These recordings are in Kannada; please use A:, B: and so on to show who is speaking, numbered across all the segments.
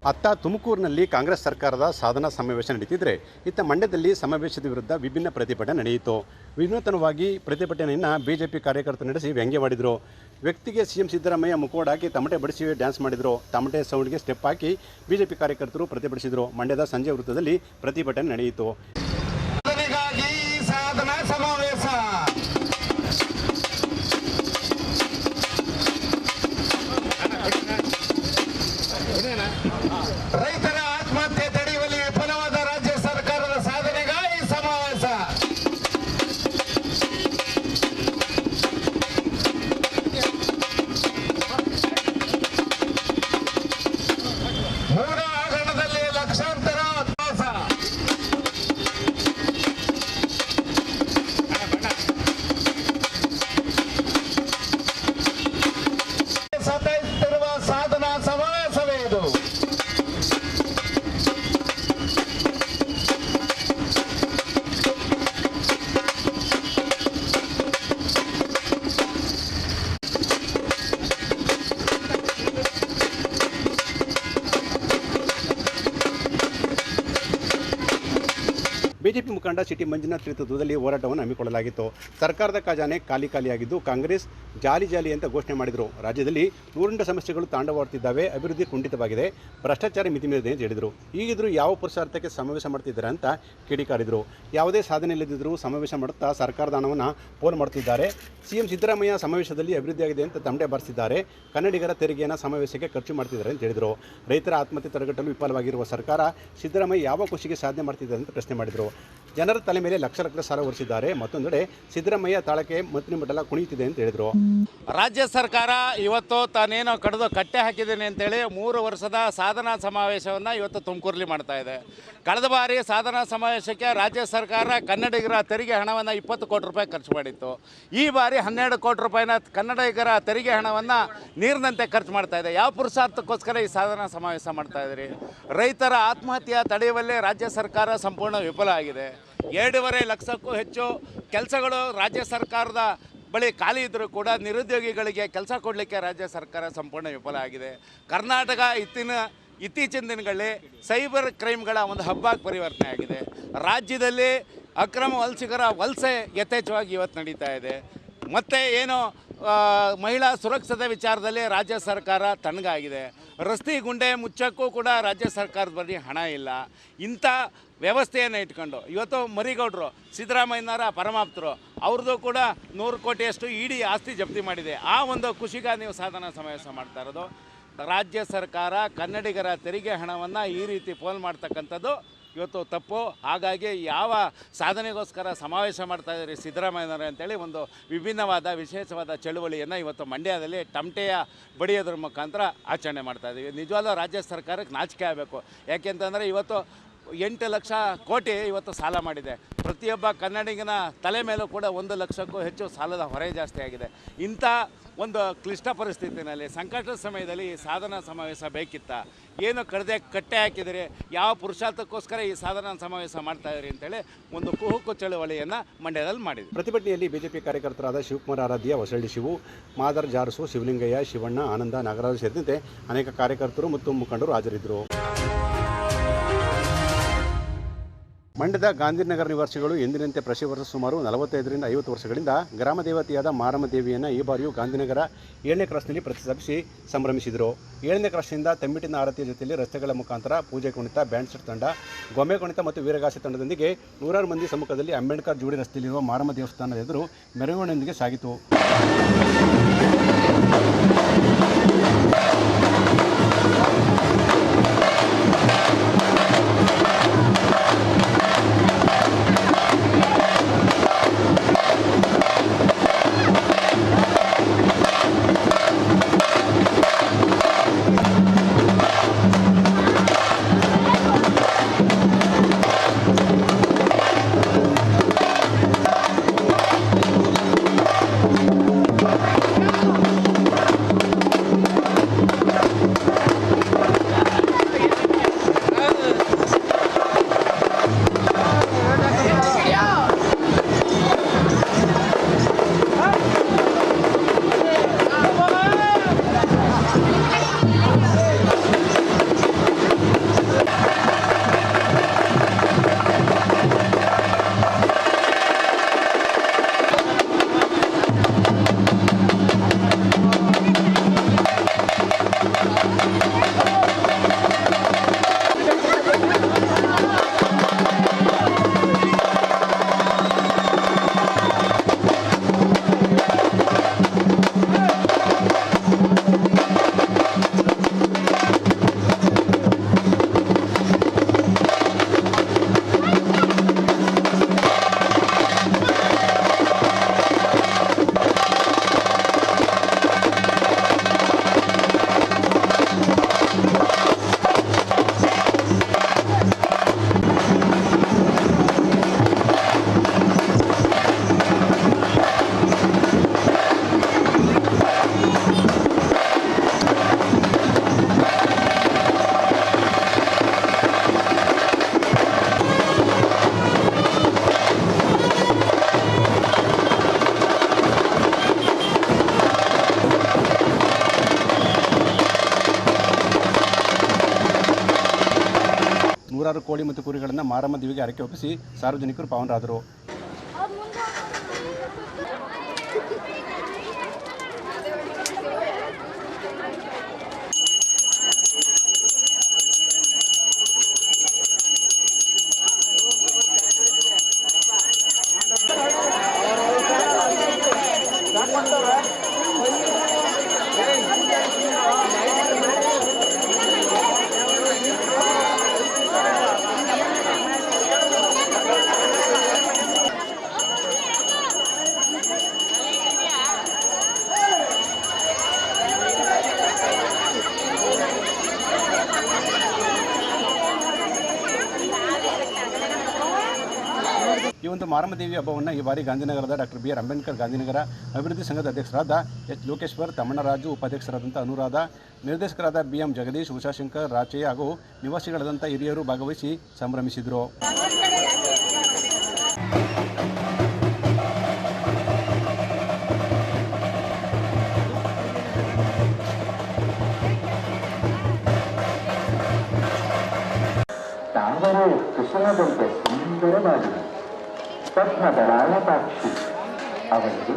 A: ಅತ್ತ ತುಮಕೂರಿನಲ್ಲಿ ಕಾಂಗ್ರೆಸ್ ಸರ್ಕಾರದ ಸಾಧನಾ ಸಮಾವೇಶ ನಡೀತಿದ್ರೆ ಇತ್ತ ಮಂಡ್ಯದಲ್ಲಿ ಸಮಾವೇಶದ ವಿರುದ್ಧ ವಿಭಿನ್ನ ಪ್ರತಿಭಟನೆ ನಡೆಯಿತು. ವಿನೂತನವಾಗಿ ಪ್ರತಿಭಟನೆಯನ್ನು ಬಿಜೆಪಿ ಕಾರ್ಯಕರ್ತರು ನಡೆಸಿ ವ್ಯಂಗ್ಯ ಮಾಡಿದರು. ವ್ಯಕ್ತಿಗೆ ಸಿಎಂ ಸಿದ್ದರಾಮಯ್ಯ ಮುಖವಾಡ ಹಾಕಿ ತಮಟೆ ಬಡಿಸಿ ಡ್ಯಾನ್ಸ್ ಮಾಡಿದರು. ತಮಟೆ ಸೌಂಡ್ಗೆ ಸ್ಟೆಪ್ ಹಾಕಿ ಬಿಜೆಪಿ ಕಾರ್ಯಕರ್ತರು ಪ್ರತಿಭಟಿಸಿದರು. ಮಂಡ್ಯದ ಸಂಜೆ ವೃತ್ತದಲ್ಲಿ ಪ್ರತಿಭಟನೆ ನಡೆಯಿತು.
B: ರೈತರ ಆತ್ಮಹತ್ಯೆ ತಡೆಯುವಲ್ಲಿ ವಿಫಲವಾದ ರಾಜ್ಯ ಸರ್ಕಾರದ ಸಾಧನೆಗಾಗಿ ಸಮಾವೇಶ. ಮೂಡ ಹಗರಣದಲ್ಲಿ ಲಕ್ಷಾಂತರ ಸತಾಯಿಸುತ್ತಿರುವ ಸಾಧನಾ ಸಮಾವೇಶವೇ ಇದು.
A: ಬಿಜೆಪಿ ಮುಖಂಡ ಸಿಟಿ ಮಂಜುನಾಥ್ ನೇತೃತ್ವದಲ್ಲಿ ಹೋರಾಟವನ್ನು ಹಮ್ಮಿಕೊಳ್ಳಲಾಗಿತ್ತು. ಸರ್ಕಾರದ ಖಜಾನೆ ಖಾಲಿಯಾಗಿದ್ದು ಕಾಂಗ್ರೆಸ್ ಜಾಲಿ ಅಂತ ಘೋಷಣೆ ಮಾಡಿದರು. ರಾಜ್ಯದಲ್ಲಿ ನೂರೆಂಟು ಸಮಸ್ಯೆಗಳು ತಾಂಡವವಾಡುತ್ತಿದ್ದಾವೆ, ಅಭಿವೃದ್ಧಿ ಕುಂಠಿತವಾಗಿದೆ, ಭ್ರಷ್ಟಾಚಾರ ಮಿತಿಮೀರಿದೆ ಅಂತ ಹೇಳಿದರು. ಈಗಿದ್ರು ಯಾವ ಪುರುಷಾರ್ಥಕ್ಕೆ ಸಮಾವೇಶ ಮಾಡ್ತಿದ್ದಾರೆ ಅಂತ ಕಿಡಿಕಾರಿದರು. ಯಾವುದೇ ಸಾಧನೆ ಇಲ್ಲದಿದ್ದರೂ ಸಮಾವೇಶ ಮಾಡುತ್ತಾ ಸರ್ಕಾರದ ಹಣವನ್ನು ಪೋಲ್ ಮಾಡುತ್ತಿದ್ದಾರೆ. ಸಿಎಂ ಸಿದ್ದರಾಮಯ್ಯ ಸಮಾವೇಶದಲ್ಲಿ ಅಭಿವೃದ್ಧಿಯಾಗಿದೆ ಅಂತ ತಮಟೆ ಬಾರಿಸಿದ್ದಾರೆ. ಕನ್ನಡಿಗರ ತೆರಿಗೆಯನ್ನು ಸಮಾವೇಶಕ್ಕೆ ಖರ್ಚು ಮಾಡ್ತಿದ್ದಾರೆ ಅಂತ ಹೇಳಿದರು. ರೈತರ ಆತ್ಮಹತ್ಯೆ ತಡೆಗಟ್ಟಲು ವಿಫಲವಾಗಿರುವ ಸರ್ಕಾರ ಸಿದ್ದರಾಮಯ್ಯ ಯಾವ ಖುಷಿಗೆ ಸಾಧನೆ ಮಾಡ್ತಿದ್ದಾರೆ ಅಂತ ಪ್ರಶ್ನೆ ಮಾಡಿದರು. ಜನರ ತಲೆ ಮೇಲೆ ಲಕ್ಷ ಸಾಲ ಹೊರಿಸಿದ್ದಾರೆ. ಮತ್ತೊಂದೆಡೆ ಸಿದ್ದರಾಮಯ್ಯ ತಾಳಕ್ಕೆ ಮಂತ್ರಿಮಂಡಲ ಕುಣಿಯುತ್ತಿದೆ ಅಂತ ಹೇಳಿದರು.
C: ರಾಜ್ಯ ಸರ್ಕಾರ ಇವತ್ತು ತಾನೇನೋ ಕಡಿದು ಕಟ್ಟೆ ಹಾಕಿದ್ದೇನೆ ಅಂತೇಳಿ 3 ವರ್ಷದ ಸಾಧನಾ ಸಮಾವೇಶವನ್ನು ಇವತ್ತು ತುಮಕೂರಲ್ಲಿ ಮಾಡ್ತಾ ಇದೆ. ಕಳೆದ ಬಾರಿ ಸಾಧನಾ ಸಮಾವೇಶಕ್ಕೆ ರಾಜ್ಯ ಸರ್ಕಾರ ಕನ್ನಡಿಗರ ತೆರಿಗೆ ಹಣವನ್ನು 20 ಕೋಟಿ ರೂಪಾಯಿ ಖರ್ಚು ಮಾಡಿತ್ತು. ಈ ಬಾರಿ 12 ಕೋಟಿ ರೂಪಾಯಿನ ಕನ್ನಡಿಗರ ತೆರಿಗೆ ಹಣವನ್ನು ನೀರಿನಂತೆ ಖರ್ಚು ಮಾಡ್ತಾ ಇದೆ. ಯಾವ ಪುರುಷಾರ್ಥಕ್ಕೋಸ್ಕರ ಈ ಸಾಧನಾ ಸಮಾವೇಶ ಮಾಡ್ತಾ ಇದ್ದೀರಿ? ರೈತರ ಆತ್ಮಹತ್ಯೆ ತಡೆಯುವಲ್ಲೇ ರಾಜ್ಯ ಸರ್ಕಾರ ಸಂಪೂರ್ಣ ವಿಫಲ ಆಗಿದೆ. 2.5 ಲಕ್ಷಕ್ಕೂ ಹೆಚ್ಚು ಕೆಲಸಗಳು ರಾಜ್ಯ ಸರ್ಕಾರದ ಬಳಿ ಖಾಲಿ ಇದ್ದರೂ ಕೂಡ ನಿರುದ್ಯೋಗಿಗಳಿಗೆ ಕೆಲಸ ಕೊಡಲಿಕ್ಕೆ ರಾಜ್ಯ ಸರ್ಕಾರ ಸಂಪೂರ್ಣ ವಿಫಲ ಆಗಿದೆ. ಕರ್ನಾಟಕ ಇತ್ತೀಚಿನ ದಿನಗಳಲ್ಲಿ ಸೈಬರ್ ಕ್ರೈಮ್ಗಳ ಒಂದು ಹಬ್ಬಾಗಿ ಪರಿವರ್ತನೆ ಆಗಿದೆ. ರಾಜ್ಯದಲ್ಲಿ ಅಕ್ರಮ ವಲಸಿಗರ ವಲಸೆ ಯಥೇಚ್ಛವಾಗಿ ಇವತ್ತು ನಡೀತಾ ಇದೆ. ಮತ್ತು ಏನು ಮಹಿಳಾ ಸುರಕ್ಷತೆ ವಿಚಾರದಲ್ಲಿ ರಾಜ್ಯ ಸರ್ಕಾರ ತಣ್ಣಗಾಗಿದೆ. ರಸ್ತೆ ಗುಂಡೆ ಮುಚ್ಚಕ್ಕೂ ಕೂಡ ರಾಜ್ಯ ಸರ್ಕಾರದ ಬಳಿ ಹಣ ಇಲ್ಲ. ಇಂಥ ವ್ಯವಸ್ಥೆಯನ್ನು ಇಟ್ಕೊಂಡು ಇವತ್ತು ಮರಿಗೌಡರು ಸಿದ್ದರಾಮಯ್ಯನವರ ಪರಮಾಪ್ತರು ಅವ್ರದ್ದು ಕೂಡ 100 ಕೋಟಿಯಷ್ಟು ಇಡೀ ಆಸ್ತಿ ಜಪ್ತಿ ಮಾಡಿದೆ. ಆ ಒಂದು ಖುಷಿಗ ನೀವು ಸಾಧನಾ ಸಮಾವೇಶ ಮಾಡ್ತಾ ಇರೋದು. ರಾಜ್ಯ ಸರ್ಕಾರ ಕನ್ನಡಿಗರ ತೆರಿಗೆ ಹಣವನ್ನು ಈ ರೀತಿ ಪೋಲ್ ಮಾಡ್ತಕ್ಕಂಥದ್ದು ಇವತ್ತು ತಪ್ಪು. ಹಾಗಾಗಿ ಯಾವ ಸಾಧನೆಗೋಸ್ಕರ ಸಮಾವೇಶ ಮಾಡ್ತಾ ಇದ್ದಾರೆ ಸಿದ್ದರಾಮಯ್ಯನವರು ಅಂತೇಳಿ ಒಂದು ವಿಭಿನ್ನವಾದ ವಿಶೇಷವಾದ ಚಳುವಳಿಯನ್ನು ಇವತ್ತು ಮಂಡ್ಯದಲ್ಲಿ ತಮಟೆಯ ಬಡಿಯೋದ್ರ ಮುಖಾಂತರ ಆಚರಣೆ ಮಾಡ್ತಾ ಇದ್ದೀವಿ. ನಿಜವಾದ ರಾಜ್ಯ ಸರ್ಕಾರಕ್ಕೆ ನಾಚಿಕೆ ಆಗಬೇಕು. ಯಾಕೆಂತಂದರೆ ಇವತ್ತು 8 ಲಕ್ಷ ಕೋಟಿ ಇವತ್ತು ಸಾಲ ಮಾಡಿದೆ. ಪ್ರತಿಯೊಬ್ಬ ಕನ್ನಡಿಗನ ತಲೆ ಮೇಲೂ ಕೂಡ 1 ಲಕ್ಷಕ್ಕೂ ಹೆಚ್ಚು ಸಾಲದ ಹೊರೆ ಜಾಸ್ತಿ ಆಗಿದೆ. ಇಂಥ ಒಂದು ಕ್ಲಿಷ್ಟ ಪರಿಸ್ಥಿತಿನಲ್ಲಿ ಸಂಕಟದ ಸಮಯದಲ್ಲಿ ಈ ಸಾಧನಾ ಸಮಾವೇಶ ಬೇಕಿತ್ತ? ಏನು ಕಟ್ಟೆ ಹಾಕಿದರೆ ಯಾವ ಪುರುಷಾರ್ಥಕ್ಕೋಸ್ಕರ ಈ ಸಾಧನಾ ಸಮಾವೇಶ ಮಾಡ್ತಾ ಇದ್ರಿ ಅಂತೇಳಿ ಒಂದು ಕುಹುಕು ಚಳುವಳಿಯನ್ನು ಮಂಡ್ಯದಲ್ಲಿ ಮಾಡಿದೆ.
A: ಪ್ರತಿಭಟನೆಯಲ್ಲಿ ಬಿಜೆಪಿ ಕಾರ್ಯಕರ್ತರಾದ ಶಿವಕುಮಾರ್ ಆರಾಧ್ಯ, ಹೊಸಳ್ಳಿ ಶಿವು, ಮಾದರ್ ಜಾರಸು, ಶಿವಲಿಂಗಯ್ಯ, ಶಿವಣ್ಣ, ಆನಂದ, ನಾಗರಾಜು ಸೇರಿದಂತೆ ಅನೇಕ ಕಾರ್ಯಕರ್ತರು ಮತ್ತು ಮುಖಂಡರು ಹಾಜರಿದ್ದರು. ಮಂಡ್ಯದ ಗಾಂಧಿನಗರ ನಿವಾಸಿಗಳು ಎಂದಿನಂತೆ ಪ್ರತಿ ವರ್ಷ ಸುಮಾರು 45ರಿಂದ 50 ವರ್ಷಗಳಿಂದ ಗ್ರಾಮ ದೇವತೆಯಾದ ಮಾರಮ್ಮ ದೇವಿಯನ್ನು ಈ ಬಾರಿಯೂ ಗಾಂಧಿನಗರ 7ನೇ ಕ್ರಾಸ್ನಲ್ಲಿ ಪ್ರತಿಷ್ಠಾಪಿಸಿ ಸಂಭ್ರಮಿಸಿದರು. 7ನೇ ಕ್ರಾಸ್ನಿಂದ ತಂಬಿಟ್ಟಿನ ಆರತಿಯ ಜೊತೆಯಲ್ಲಿ ರಸ್ತೆಗಳ ಮುಖಾಂತರ ಪೂಜೆ ಕುಣಿತ, ಬ್ಯಾಂಡ್ ಸೆಟ್ ತಂಡ, ಗೊಂಬೆ ಕುಣಿತ ಮತ್ತು ವೀರಗಾಸೆ ತಂಡದೊಂದಿಗೆ 100 ಮಂದಿ ಸಮ್ಮುಖದಲ್ಲಿ ಅಂಬೇಡ್ಕರ್ ಜೋಡಿ ರಸ್ತೆಯಲ್ಲಿರುವ ಮಾರಮ್ಮ ದೇವಸ್ಥಾನದ ಎದುರು ಮೆರವಣಿಗೆಯೊಂದಿಗೆ ಸಾಗಿತು. ಕೋಳಿ ಮತ್ತು ಕುರಿಗಳನ್ನು ಮಾರಮ್ಮ ದೇವಿಗೆ ಹರಕೆ ಒಪ್ಪಿಸಿ ಸಾರ್ವಜನಿಕರು ಪಾವನರಾದರು. ಈ ಒಂದು ಮಾರಮ್ಮದೇವಿ ಹಬ್ಬವನ್ನು ಈ ಬಾರಿ ಗಾಂಧಿನಗರದ ಡಾಕ್ಟರ್ BR ಅಂಬೇಡ್ಕರ್ ಗಾಂಧಿನಗರ ಅಭಿವೃದ್ಧಿ ಸಂಘದ ಅಧ್ಯಕ್ಷರಾದ ಎಚ್ ಲೋಕೇಶ್ವರ್, ತಮ್ಮಣ್ಣರಾಜು, ಉಪಾಧ್ಯಕ್ಷರಾದಂಥ ಅನುರಾಧ, ನಿರ್ದೇಶಕರಾದ BM ಜಗದೀಶ್, ಉಷಾಶಂಕರ್, ರಾಚಯ್ಯ ಹಾಗೂ ನಿವಾಸಿಗಳಾದಂಥ ಹಿರಿಯರು ಭಾಗವಹಿಸಿ ಸಂಭ್ರಮಿಸಿದರು.
D: ತಾವರೆ ಕುಸುಮದಂತೆ ಸುಂದರವಾಗಿದೆ. ಸ್ವಪ್ನದರಾಳ ಸಾಕ್ಷಿ ಅವರಿಗೆ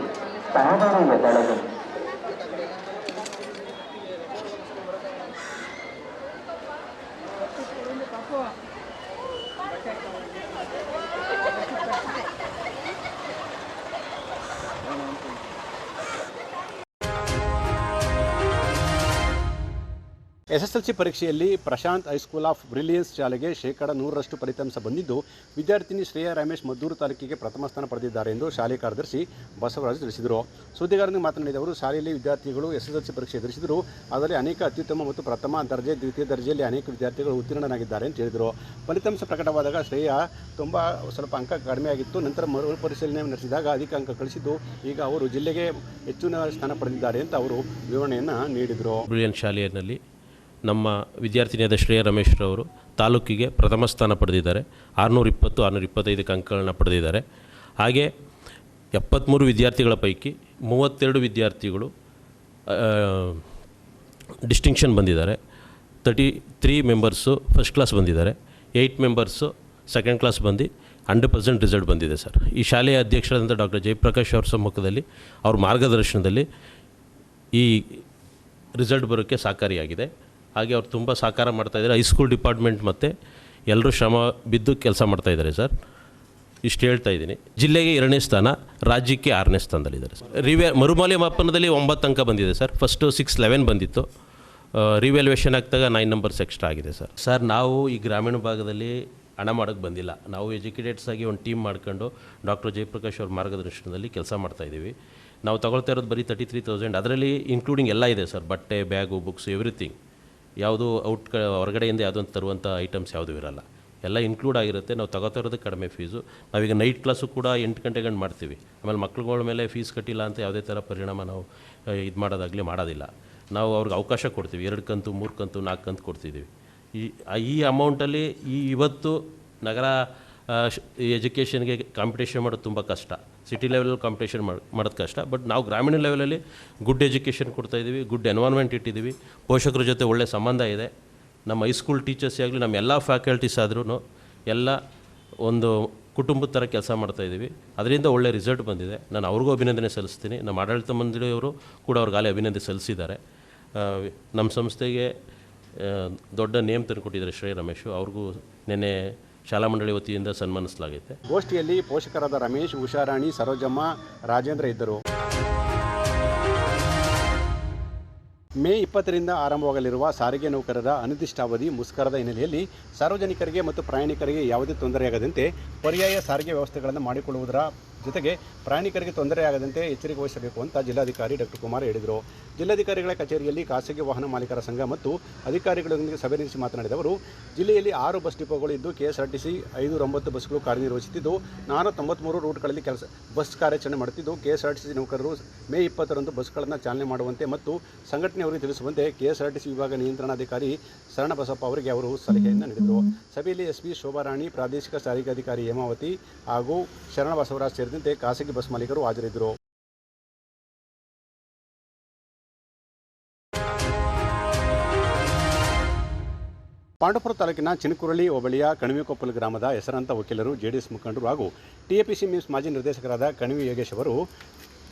D: ತಾವರೆಯ ದಳಗಳು.
A: SSLC ಪರೀಕ್ಷೆಯಲ್ಲಿ ಪ್ರಶಾಂತ್ ಹೈಸ್ಕೂಲ್ ಆಫ್ ಬ್ರಿಲಿಯನ್ಸ್ ಶಾಲೆಗೆ 100% ಫಲಿತಾಂಶ ಬಂದಿದ್ದು, ವಿದ್ಯಾರ್ಥಿನಿ ಶ್ರೇಯಾ ರಮೇಶ್ ಮದ್ದೂರು ತಾಲೂಕಿಗೆ ಪ್ರಥಮ ಸ್ಥಾನ ಪಡೆದಿದ್ದಾರೆ ಎಂದು ಶಾಲೆ ಕಾರ್ಯದರ್ಶಿ ಬಸವರಾಜ್ ತಿಳಿಸಿದರು. ಸುದ್ದಿಗಾರರಿಗೆ ಮಾತನಾಡಿದ ಅವರು, ಶಾಲೆಯಲ್ಲಿ ವಿದ್ಯಾರ್ಥಿಗಳು SSLC ಪರೀಕ್ಷೆ ಎದುರಿಸಿದರು. ಅದರಲ್ಲಿ ಅನೇಕ ಅತ್ಯುತ್ತಮ ಮತ್ತು ಪ್ರಥಮ ದರ್ಜೆ, ದ್ವಿತೀಯ ದರ್ಜೆಯಲ್ಲಿ ಅನೇಕ ವಿದ್ಯಾರ್ಥಿಗಳು ಉತ್ತೀರ್ಣರಾಗಿದ್ದಾರೆ ಅಂತ ಹೇಳಿದರು. ಫಲಿತಾಂಶ ಪ್ರಕಟವಾದಾಗ ಶ್ರೇಯಾ ಸ್ವಲ್ಪ ಅಂಕ ಕಡಿಮೆಯಾಗಿತ್ತು. ನಂತರ ಮರುಪರಿಶೀಲನೆ ನಡೆಸಿದಾಗ ಅಧಿಕ ಅಂಕ ಗಳಿಸಿದ್ದು, ಈಗ ಅವರು ಜಿಲ್ಲೆಗೆ ಹೆಚ್ಚಿನ ಸ್ಥಾನ ಪಡೆದಿದ್ದಾರೆ ಅಂತ ಅವರು ವಿವರಣೆಯನ್ನು ನೀಡಿದರು.
E: ಬ್ರಿಲಿಯಂಟ್ ಶಾಲೆಯಲ್ಲಿ ನಮ್ಮ ವಿದ್ಯಾರ್ಥಿನಿಯಾದ ಶ್ರೇಯಾ ರಮೇಶ್ರವರು ತಾಲೂಕಿಗೆ ಪ್ರಥಮ ಸ್ಥಾನ ಪಡೆದಿದ್ದಾರೆ. 620, 625 ಅಂಕಗಳನ್ನು ಪಡೆದಿದ್ದಾರೆ. ಹಾಗೆ 73 ವಿದ್ಯಾರ್ಥಿಗಳ ಪೈಕಿ 32 ವಿದ್ಯಾರ್ಥಿಗಳು ಡಿಸ್ಟಿಂಕ್ಷನ್ ಬಂದಿದ್ದಾರೆ. 33 ಮೆಂಬರ್ಸು ಫಸ್ಟ್ ಕ್ಲಾಸ್ ಬಂದಿದ್ದಾರೆ. 8 ಮೆಂಬರ್ಸು ಸೆಕೆಂಡ್ ಕ್ಲಾಸ್ ಬಂದು 100% ರಿಸಲ್ಟ್ ಬಂದಿದೆ ಸರ್. ಈ ಶಾಲೆಯ ಅಧ್ಯಕ್ಷರಾದಂಥ ಡಾಕ್ಟರ್ ಜಯಪ್ರಕಾಶ್ ಅವ್ರ ಸಮ್ಮುಖದಲ್ಲಿ, ಅವ್ರ ಮಾರ್ಗದರ್ಶನದಲ್ಲಿ ಈ ರಿಸಲ್ಟ್ ಬರೋಕ್ಕೆ ಸಹಕಾರಿಯಾಗಿದೆ. ಹಾಗೆ ಅವ್ರು ತುಂಬ ಸಹಕಾರ ಮಾಡ್ತಾಯಿದ್ದಾರೆ. ಹೈಸ್ಕೂಲ್ ಡಿಪಾರ್ಟ್ಮೆಂಟ್ ಮತ್ತು ಎಲ್ಲರೂ ಶ್ರಮ ಬಿದ್ದು ಕೆಲಸ ಮಾಡ್ತಾಯಿದ್ದಾರೆ ಸರ್. ಇಷ್ಟು ಹೇಳ್ತಾ ಇದ್ದೀನಿ. ಜಿಲ್ಲೆಗೆ 2ನೇ ಸ್ಥಾನ, ರಾಜ್ಯಕ್ಕೆ 6ನೇ ಸ್ಥಾನದಲ್ಲಿದ್ದಾರೆ ಸರ್. ಮರುಮೌಲ್ಯಮಾಪನದಲ್ಲಿ 9 ಅಂಕ ಬಂದಿದೆ ಸರ್. ಫಸ್ಟು 611 ಬಂದಿತ್ತು. ರಿವ್ಯಾಲ್ಯೂಯೇಷನ್ ಆಗ್ತಾಗ 9 ನಂಬರ್ಸ್ ಎಕ್ಸ್ಟ್ರಾ ಆಗಿದೆ ಸರ್. ನಾವು ಈ ಗ್ರಾಮೀಣ ಭಾಗದಲ್ಲಿ ಹಣ ಮಾಡೋಕ್ಕೆ ಬಂದಿಲ್ಲ. ನಾವು ಎಜುಕೇಟೆಡ್ಸ್ ಆಗಿ ಒಂದು ಟೀಮ್ ಮಾಡ್ಕೊಂಡು ಡಾಕ್ಟರ್ ಜಯಪ್ರಕಾಶ್ ಅವ್ರ ಮಾರ್ಗದರ್ಶನದಲ್ಲಿ ಕೆಲಸ ಮಾಡ್ತಾಯಿದ್ದೀವಿ. ನಾವು ತಗೊಳ್ತಾ ಇರೋದು ಬರೀ 33,000. ಅದರಲ್ಲಿ ಇನ್ಕ್ಲೂಡಿಂಗ್ ಎಲ್ಲ ಇದೆ ಸರ್. ಬಟ್ಟೆ, ಬ್ಯಾಗು, ಬುಕ್ಸ್, ಎವ್ರಿಥಿಂಗ್. ಯಾವುದು ಹೊರಗಡೆಯಿಂದ ಯಾವುದೊಂದು ತರುವಂಥ ಐಟಮ್ಸ್ ಯಾವುದೂ ಇರೋಲ್ಲ. ಎಲ್ಲ ಇನ್ಕ್ಲೂಡ್ ಆಗಿರುತ್ತೆ. ನಾವು ತಗೋತಾ ಇರೋದು ಕಡಿಮೆ ಫೀಸು. ನಾವೀಗ ನೈಟ್ ಕ್ಲಾಸು ಕೂಡ 8 ಗಂಟೆಗೆ ಮಾಡ್ತೀವಿ. ಆಮೇಲೆ ಮಕ್ಳುಗಳ ಮೇಲೆ ಫೀಸ್ ಕಟ್ಟಿಲ್ಲ ಅಂತ ಯಾವುದೇ ಥರ ಪರಿಣಾಮ ನಾವು ಇದು ಮಾಡೋದಿಲ್ಲ. ನಾವು ಅವ್ರಿಗೆ ಅವಕಾಶ ಕೊಡ್ತೀವಿ. 2 ಕಂತು, 3 ಕಂತು, 4 ಕಂತು ಕೊಡ್ತಿದ್ದೀವಿ. ಈ ಅಮೌಂಟಲ್ಲಿ ಇವತ್ತು ನಗರ ಎಜುಕೇಷನ್ಗೆ ಕಾಂಪಿಟೇಷನ್ ಮಾಡೋದು ತುಂಬ ಕಷ್ಟ. ಸಿಟಿ ಲೆವೆಲಲ್ಲಿ ಕಾಂಪಿಟೇಷನ್ ಮಾಡೋದು ಕಷ್ಟ. ಬಟ್ ನಾವು ಗ್ರಾಮೀಣ ಲೆವೆಲಲ್ಲಿ ಗುಡ್ ಎಜುಕೇಷನ್ ಕೊಡ್ತಾಯಿದ್ದೀವಿ. ಗುಡ್ ಎನ್ವೈರ್ಮೆಂಟ್ ಇಟ್ಟಿದ್ದೀವಿ. ಪೋಷಕರ ಜೊತೆ ಒಳ್ಳೆ ಸಂಬಂಧ ಇದೆ. ನಮ್ಮ ಹೈಸ್ಕೂಲ್ ಟೀಚರ್ಸ್ ಆಗಲಿ, ನಮ್ಮ ಎಲ್ಲ ಫ್ಯಾಕಲ್ಟೀಸ್ ಆದ್ರೂ ಎಲ್ಲ ಒಂದು ಕುಟುಂಬದ ಥರ ಕೆಲಸ ಮಾಡ್ತಾಯಿದ್ದೀವಿ. ಅದರಿಂದ ಒಳ್ಳೆ ರಿಸಲ್ಟ್ ಬಂದಿದೆ. ನಾನು ಅವ್ರಿಗೂ ಅಭಿನಂದನೆ ಸಲ್ಲಿಸ್ತೀನಿ. ನಮ್ಮ ಆಡಳಿತ ಮಂಡಳಿಯವರು ಕೂಡ ಅವ್ರಿಗಾಲೇ ಅಭಿನಂದನೆ ಸಲ್ಲಿಸಿದ್ದಾರೆ. ನಮ್ಮ ಸಂಸ್ಥೆಗೆ ದೊಡ್ಡ ನೇಮ್ ತಂದುಕೊಟ್ಟಿದ್ದಾರೆ ಶ್ರೇಯಾ ರಮೇಶು. ಅವ್ರಿಗೂ ನಿನ್ನೆ ಶಾಲಾ ಮಂಡಳಿ ವತಿಯಿಂದ ಸನ್ಮಾನಿಸಲಾಗಿದೆ.
A: ಗೋಷ್ಠಿಯಲ್ಲಿ ಪೋಷಕರಾದ ರಮೇಶ್, ಉಷಾರಾಣಿ, ಸರೋಜಮ್ಮ, ರಾಜೇಂದ್ರ ಇದ್ದರು. ಮೇ 20ರಿಂದ ಆರಂಭವಾಗಲಿರುವ ಸಾರಿಗೆ ನೌಕರರ ಅನಿರ್ದಿಷ್ಟಾವಧಿ ಮುಷ್ಕರದ ಹಿನ್ನೆಲೆಯಲ್ಲಿ ಸಾರ್ವಜನಿಕರಿಗೆ ಮತ್ತು ಪ್ರಯಾಣಿಕರಿಗೆ ಯಾವುದೇ ತೊಂದರೆಯಾಗದಂತೆ ಪರ್ಯಾಯ ಸಾರಿಗೆ ವ್ಯವಸ್ಥೆಗಳನ್ನು ಮಾಡಿಕೊಳ್ಳುವುದರ ಜೊತೆಗೆ ಪ್ರಯಾಣಿಕರಿಗೆ ತೊಂದರೆಯಾಗದಂತೆ ಎಚ್ಚರಿಕೆ ವಹಿಸಬೇಕು ಅಂತ ಜಿಲ್ಲಾಧಿಕಾರಿ ಡಾಕ್ಟರ್ ಕುಮಾರ್ ಹೇಳಿದರು. ಜಿಲ್ಲಾಧಿಕಾರಿಗಳ ಕಚೇರಿಯಲ್ಲಿ ಖಾಸಗಿ ವಾಹನ ಮಾಲೀಕರ ಸಂಘ ಮತ್ತು ಅಧಿಕಾರಿಗಳೊಂದಿಗೆ ಸಭೆ ನಡೆಸಿ ಮಾತನಾಡಿದ ಅವರು, ಜಿಲ್ಲೆಯಲ್ಲಿ 6 ಬಸ್ ಡಿಪೋಗಳು ಇದ್ದು KSRTC 509 ಬಸ್ಗಳು ಕಾರ್ಯನಿರ್ವಹಿಸುತ್ತಿದ್ದು 493 ರೂಟ್ಗಳಲ್ಲಿ ಬಸ್ ಕಾರ್ಯಾಚರಣೆ ಮಾಡುತ್ತಿದ್ದು, KSRTC ನೌಕರರು ಮೇ 20ರಂದು ಬಸ್ಗಳನ್ನು ಚಾಲನೆ ಮಾಡುವಂತೆ ಮತ್ತು ಸಂಘಟನೆಯವರಿಗೆ ತಿಳಿಸುವಂತೆ KSRTC ವಿಭಾಗ ನಿಯಂತ್ರಣಾಧಿಕಾರಿ ಶರಣಬಸಪ್ಪ ಅವರಿಗೆ ಅವರು ಸಲಹೆಯನ್ನು ನೀಡಿದರು. ಸಭೆಯಲ್ಲಿ SP ಶೋಭಾರಾಣಿ, ಪ್ರಾದೇಶಿಕ ಸಾರಿಗೆ ಅಧಿಕಾರಿ ಹೇಮಾವತಿ ಹಾಗೂ ಶರಣಬಸವರಾಜ್ ಸೇರಿದಂತೆ ಖಾಸಗಿ ಬಸ್ ಮಾಲೀಕರು ಹಾಜರಿದ್ದರು. ಪಾಂಡವಪುರ ತಾಲೂಕಿನ ಚಿನಕುರಳಿ ಹೋಬಳಿಯ ಕಣಿವೆಕೊಪ್ಪಲು ಗ್ರಾಮದ ಹೆಸರಾಂತ ವಕೀಲರು ಜೆಡಿಎಸ್ ಮುಖಂಡರು ಹಾಗೂ ಟಿಎಪಿಸಿ ಮಿಮ್ಸ್ ಮಾಜಿ ನಿರ್ದೇಶಕರಾದ ಕಣಿವೆ ಯೋಗೇಶ್ ಅವರು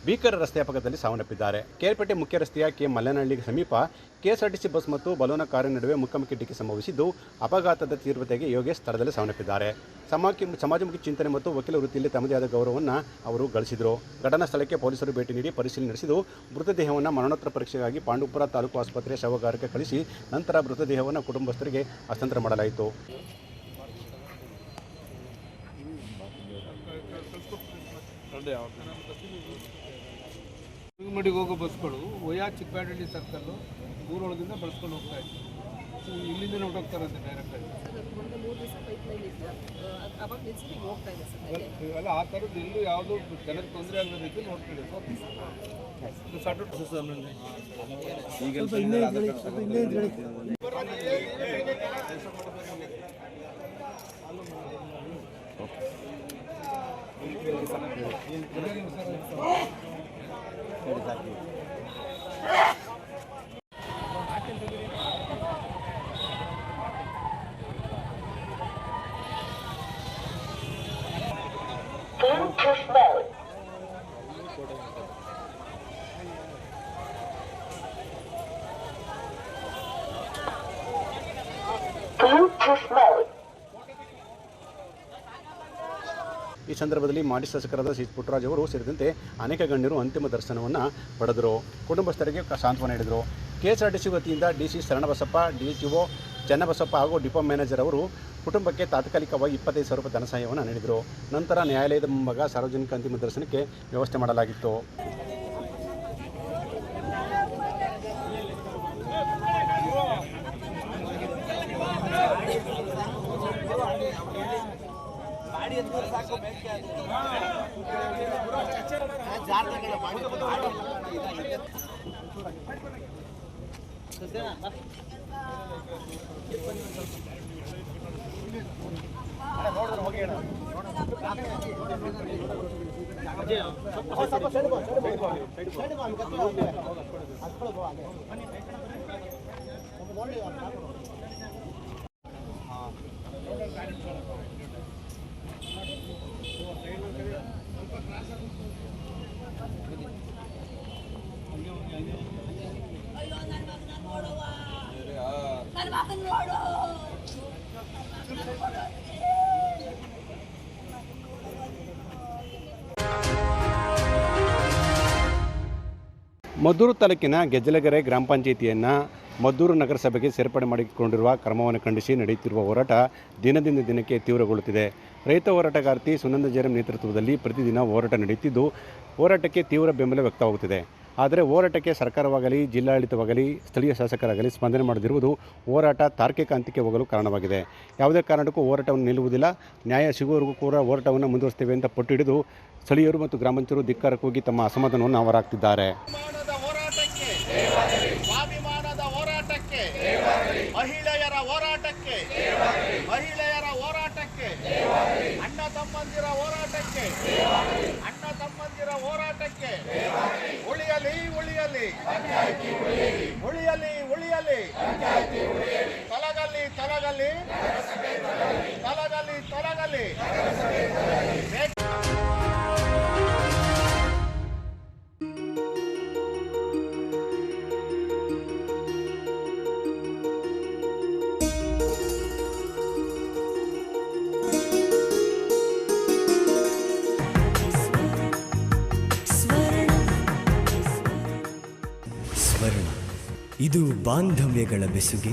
A: ಭೀಕರ ರಸ್ತೆ ಅಪಘಾತದಲ್ಲಿ ಸಾವನ್ನಪ್ಪಿದ್ದಾರೆ. ಕೇರ್ಪೇಟೆ ಮುಖ್ಯ ರಸ್ತೆಯ ಕೆ ಮಲ್ಲನಹಳ್ಳಿ ಸಮೀಪ ಕೆಎಸ್ಆರ್ಟಿಸಿ ಬಸ್ ಮತ್ತು ಬಲೂನ ಕಾರಿನ ನಡುವೆ ಮುಖಾಮುಖಿ ಡಿಕ್ಕಿ ಸಂಭವಿಸಿದ್ದು, ಅಪಘಾತದ ತೀವ್ರತೆಗೆ ಯೋಗೇಶ್ ಸ್ಥಳದಲ್ಲಿ ಸಾವನ್ನಪ್ಪಿದ್ದಾರೆ. ಸಮಾಜಮುಖಿ ಚಿಂತನೆ ಮತ್ತು ವಕೀಲ ವೃತ್ತಿಯಲ್ಲಿ ತಮ್ಮದೇ ಆದ ಗೌರವವನ್ನು ಅವರು ಗಳಿಸಿದರು. ಘಟನಾ ಸ್ಥಳಕ್ಕೆ ಪೊಲೀಸರು ಭೇಟಿ ನೀಡಿ ಪರಿಶೀಲನೆ ನಡೆಸಿದ್ದು, ಮೃತದೇಹವನ್ನು ಮರಣೋತ್ತರ ಪರೀಕ್ಷೆಗಾಗಿ ಪಾಂಡವಪುರ ತಾಲೂಕು ಆಸ್ಪತ್ರೆಯ ಶವಾಗಾರಕ್ಕೆ ಕಳಿಸಿ ನಂತರ ಮೃತದೇಹವನ್ನು ಕುಟುಂಬಸ್ಥರಿಗೆ ಹಸ್ತಾಂತರ ಮಾಡಲಾಯಿತು.
F: ಮಡಿಗೆ ಹೋಗೋ ಬಸ್ಗಳು ಒಯ್ಯಾ ಚಿಕ್ಕಪೇಟೆ ಸರ್ಕಲ್ಲು ಊರೊಳಗಿಂದ ಬಳಸ್ಕೊಂಡು ಹೋಗ್ತಾ ಇತ್ತು. ಇಲ್ಲಿಂದ ಹೊರಟೋಗ್ತಾರಂತೆ ಡೈರೆಕ್ಟಾಗಿ. ಅಲ್ಲ, ಆ ಥರದ್ದು ಎಲ್ಲೂ ಯಾವುದೂ ಜನಕ್ಕೆ ತೊಂದರೆ ಆಗದ ರೀತಿ ನೋಡ್ಕೊಳ್ಳಿ.
A: ಈ ಸಂದರ್ಭದಲ್ಲಿ ಮಾಜಿ ಶಾಸಕರಾದ ಸಿ ಪುಟ್ಟರಾಜ್ ಅವರು ಸೇರಿದಂತೆ ಅನೇಕ ಗಣ್ಯರು ಅಂತಿಮ ದರ್ಶನವನ್ನು ಪಡೆದರು. ಕುಟುಂಬಸ್ಥರಿಗೆ ಸಾಂತ್ವನ ನೀಡಿದರು. ಕೆಎಸ್ಆರ್ಟಿಸಿ ವತಿಯಿಂದ ಡಿಸಿ ಶರಣಬಸಪ್ಪ, ಡಿಎಚ್ಒ ಚನ್ನಬಸಪ್ಪ ಹಾಗೂ ಡಿಪೋ ಮ್ಯಾನೇಜರ್ ಅವರು ಕುಟುಂಬಕ್ಕೆ ತಾತ್ಕಾಲಿಕವಾಗಿ 25,000 ರೂಪಾಯಿ ಧನ ಸಹಾಯವನ್ನು ನೀಡಿದರು. ನಂತರ ನ್ಯಾಯಾಲಯದ ಮುಂಭಾಗ ಸಾರ್ವಜನಿಕ ಅಂತಿಮ ದರ್ಶನಕ್ಕೆ ವ್ಯವಸ್ಥೆ ಮಾಡಲಾಗಿತ್ತು. ಮದ್ದೂರು ತಾಲೂಕಿನ ಗೆಜ್ಜಲಗೆರೆ ಗ್ರಾಮ ಪಂಚಾಯಿತಿಯನ್ನು ಮದ್ದೂರು ನಗರಸಭೆಗೆ ಸೇರ್ಪಡೆ ಮಾಡಿಕೊಂಡಿರುವ ಕ್ರಮವನ್ನು ಖಂಡಿಸಿ ನಡೆಯುತ್ತಿರುವ ಹೋರಾಟ ದಿನದಿಂದ ದಿನಕ್ಕೆ ತೀವ್ರಗೊಳ್ಳುತ್ತಿದೆ. ರೈತ ಹೋರಾಟಗಾರ್ತಿ ಸುನಂದ ಜೈರಂ ನೇತೃತ್ವದಲ್ಲಿ ಪ್ರತಿದಿನ ಹೋರಾಟ ನಡೆಯುತ್ತಿದ್ದು, ಹೋರಾಟಕ್ಕೆ ತೀವ್ರ ಬೆಂಬಲ ವ್ಯಕ್ತವಾಗುತ್ತಿದೆ. ಆದರೆ ಹೋರಾಟಕ್ಕೆ ಸರ್ಕಾರವಾಗಲಿ, ಜಿಲ್ಲಾಡಳಿತವಾಗಲಿ, ಸ್ಥಳೀಯ ಶಾಸಕರಾಗಲಿ ಸ್ಪಂದನೆ ಮಾಡದಿರುವುದು ಹೋರಾಟ ತಾರ್ಕಿಕ ಅಂತ್ಯಕ್ಕೆ ಹೋಗಲು ಕಾರಣವಾಗಿದೆ. ಯಾವುದೇ ಕಾರಣಕ್ಕೂ ಹೋರಾಟವನ್ನು ನಿಲ್ಲುವುದಿಲ್ಲ, ನ್ಯಾಯ ಸಿಗುವವರೆಗೂ ಕೂಡ ಹೋರಾಟವನ್ನು ಮುಂದುವರಿಸುತ್ತೇವೆ ಅಂತ ಪಟ್ಟು ಹಿಡಿದು ಸ್ಥಳೀಯರು ಮತ್ತು ಗ್ರಾಮಾಂಚರು ಧಿಕ್ಕಾರಕ್ಕೆ ಹೋಗಿ ತಮ್ಮ ಅಸಮಾಧಾನವನ್ನು ಹೊರಹಾಕ್ತಿದ್ದಾರೆ.
B: ಸ್ವಾಭಿಮಾನದ ಹೋರಾಟಕ್ಕೆ, ಮಹಿಳೆಯರ ಹೋರಾಟಕ್ಕೆ, ಮಹಿಳೆಯರ ಹೋರಾಟಕ್ಕೆ, ಅಣ್ಣ ತಮ್ಮಂದಿರ ಹೋರಾಟಕ್ಕೆ, ಅಣ್ಣ ತಮ್ಮಂದಿರ ಹೋರಾಟಕ್ಕೆ ಉಳಿಯಲಿ ಉಳಿಯಲಿ ಉಳಿಯಲಿ ಉಳಿಯಲಿ ತೊಲಗಲಿ ತೊಲಗಲಿ ತೊಲಗಲಿ ತೊಲಗಲಿ.
G: ಇದು ಬಾಂಧವ್ಯಗಳ ಬೆಸುಗೆ,